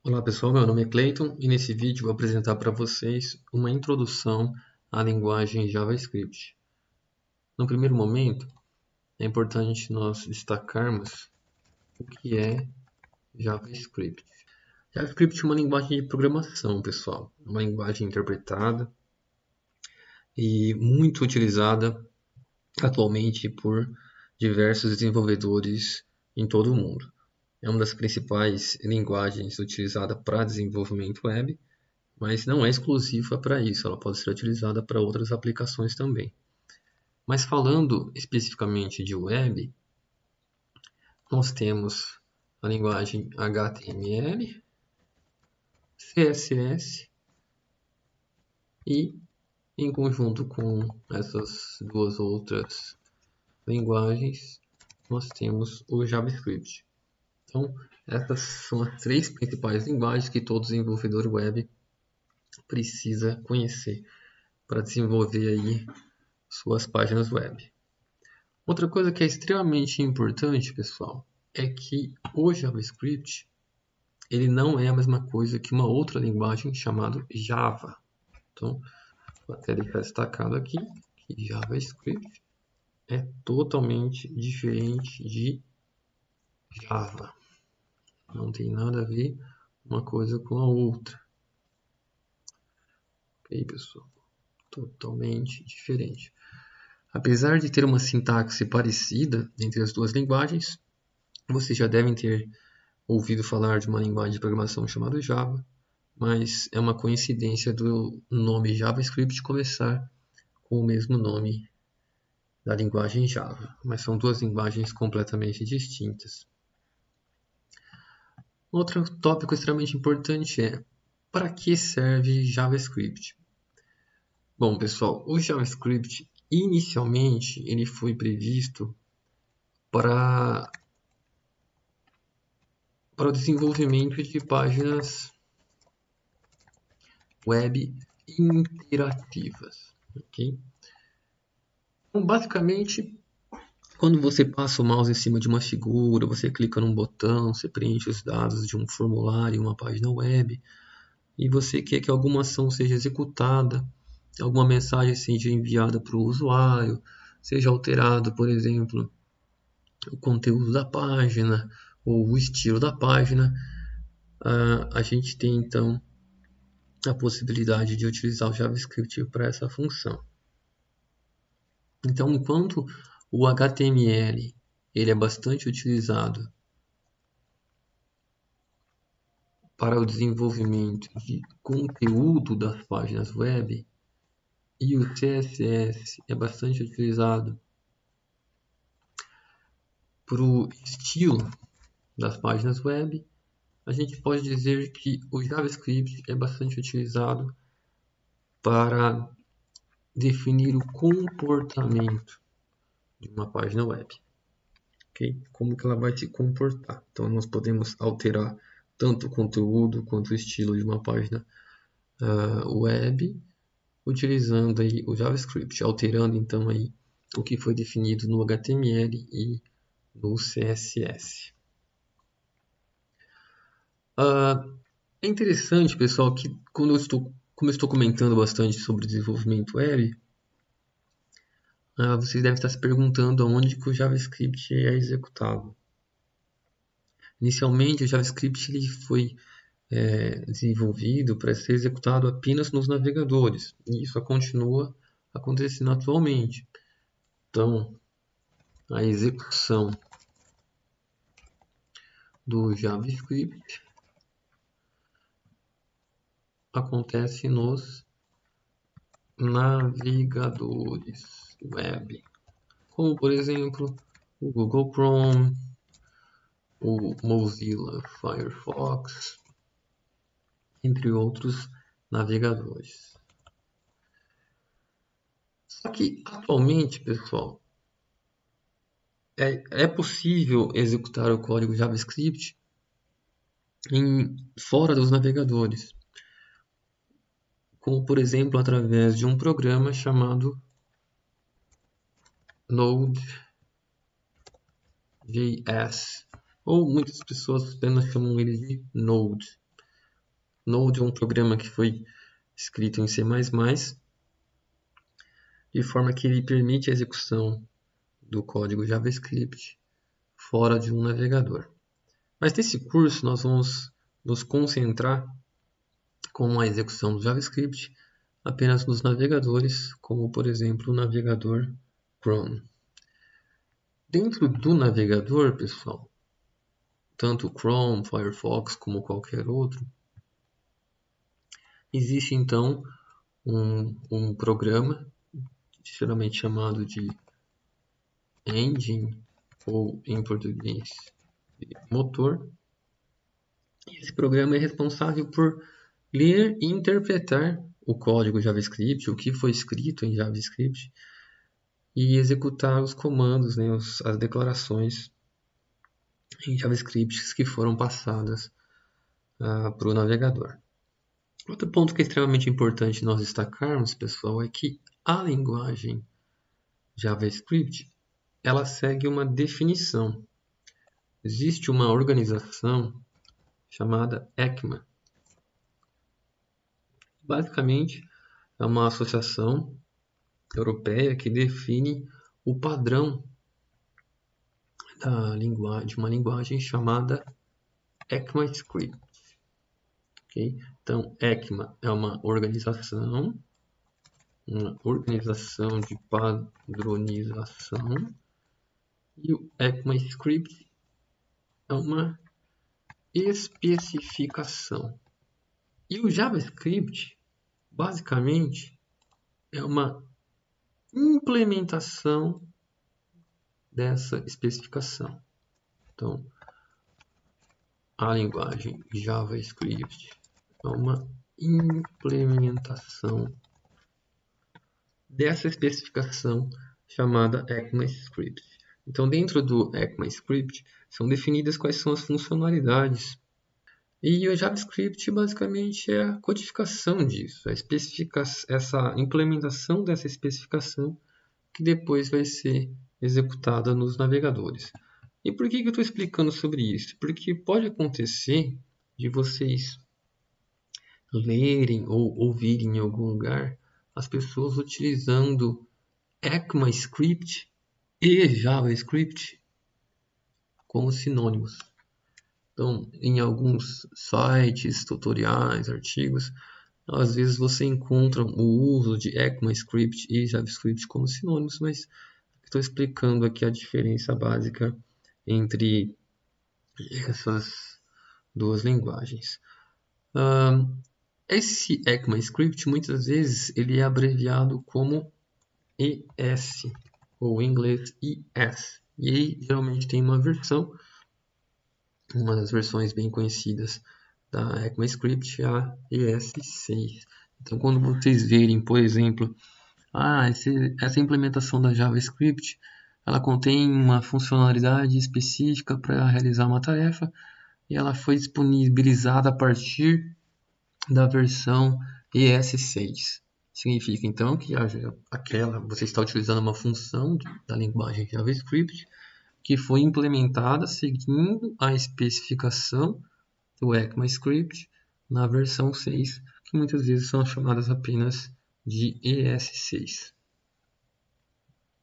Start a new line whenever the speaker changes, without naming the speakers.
Olá pessoal, meu nome é Clayton e nesse vídeo vou apresentar para vocês uma introdução à linguagem JavaScript. No primeiro momento, é importante nós destacarmos o que é JavaScript. JavaScript é uma linguagem de programação, pessoal, uma linguagem interpretada e muito utilizada atualmente por diversos desenvolvedores em todo o mundo. É uma das principais linguagens utilizada para desenvolvimento web, mas não é exclusiva para isso, ela pode ser utilizada para outras aplicações também. Mas falando especificamente de web, nós temos a linguagem HTML, CSS e, em conjunto com essas duas outras linguagens, nós temos o JavaScript. Então, essas são as três principais linguagens que todo desenvolvedor web precisa conhecer para desenvolver aí suas páginas web. Outra coisa que é extremamente importante, pessoal, é que o JavaScript ele não é a mesma coisa que uma outra linguagem chamada Java. Então, vou até deixar destacado aqui que JavaScript é totalmente diferente de Java. Não tem nada a ver uma coisa com a outra. Ok, pessoal? Totalmente diferente. Apesar de ter uma sintaxe parecida entre as duas linguagens, vocês já devem ter ouvido falar de uma linguagem de programação chamada Java, mas é uma coincidência do nome JavaScript começar com o mesmo nome da linguagem Java, mas são duas linguagens completamente distintas. Outro tópico extremamente importante é: para que serve JavaScript? Bom, pessoal, o JavaScript inicialmente ele foi previsto para o desenvolvimento de páginas web interativas, ok? Então, basicamente, quando você passa o mouse em cima de uma figura, você clica num botão, você preenche os dados de um formulário em uma página web e você quer que alguma ação seja executada, alguma mensagem seja enviada para o usuário, seja alterado, por exemplo, o conteúdo da página ou o estilo da página, a gente tem então a possibilidade de utilizar o JavaScript para essa função. Então, enquanto o HTML ele é bastante utilizado para o desenvolvimento de conteúdo das páginas web e o CSS é bastante utilizado para o estilo das páginas web, a gente pode dizer que o JavaScript é bastante utilizado para definir o comportamento de uma página web. Okay? Como que ela vai se comportar. Então, nós podemos alterar tanto o conteúdo quanto o estilo de uma página web utilizando aí o JavaScript, alterando então aí o que foi definido no HTML e no CSS. É interessante, pessoal, que como eu estou comentando bastante sobre desenvolvimento web, vocês devem estar se perguntando onde que o JavaScript é executado. Inicialmente, o JavaScript ele foi desenvolvido para ser executado apenas nos navegadores, e isso continua acontecendo atualmente. Então, a execução do JavaScript acontece nos navegadores web, como por exemplo o Google Chrome, o Mozilla Firefox, entre outros navegadores. Só que atualmente, pessoal, é possível executar o código JavaScript fora dos navegadores, como por exemplo através de um programa chamado Node.js, ou muitas pessoas apenas chamam ele de Node. Node é um programa que foi escrito em C++, de forma que ele permite a execução do código JavaScript fora de um navegador. Mas nesse curso nós vamos nos concentrar com a execução do JavaScript apenas nos navegadores, como por exemplo o navegador Chrome. Dentro do navegador, pessoal, tanto o Chrome, Firefox como qualquer outro, existe então um programa, geralmente chamado de engine, ou em português, motor. Esse programa é responsável por ler e interpretar o código JavaScript, o que foi escrito em JavaScript, e executar os comandos, né, as declarações em JavaScript que foram passadas para o navegador. Outro ponto que é extremamente importante nós destacarmos, pessoal, é que a linguagem JavaScript ela segue uma definição. Existe uma organização chamada ECMA. Basicamente, é uma associação europeia que define o padrão de uma linguagem chamada ECMAScript. Okay? Então, ECMA é uma organização de padronização, e o ECMAScript é uma especificação. E o JavaScript, basicamente, é uma implementação dessa especificação. Então, a linguagem JavaScript é uma implementação dessa especificação chamada ECMAScript. Então, dentro do ECMAScript, são definidas quais são as funcionalidades. E o JavaScript, basicamente, é a codificação disso, essa implementação dessa especificação que depois vai ser executada nos navegadores. E por que eu estou explicando sobre isso? Porque pode acontecer de vocês lerem ou ouvirem em algum lugar as pessoas utilizando ECMAScript e JavaScript como sinônimos. Então, em alguns sites, tutoriais, artigos, às vezes você encontra o uso de ECMAScript e JavaScript como sinônimos, mas estou explicando aqui a diferença básica entre essas duas linguagens. Esse ECMAScript, muitas vezes, ele é abreviado como ES, ou em inglês ES. E aí, geralmente tem uma das versões bem conhecidas da ECMAScript, a ES6. Então, quando vocês verem, por exemplo, essa implementação da JavaScript, ela contém uma funcionalidade específica para realizar uma tarefa e ela foi disponibilizada a partir da versão ES6. Significa então que você está utilizando uma função da linguagem JavaScript que foi implementada seguindo a especificação do ECMAScript na versão 6, que muitas vezes são chamadas apenas de ES6.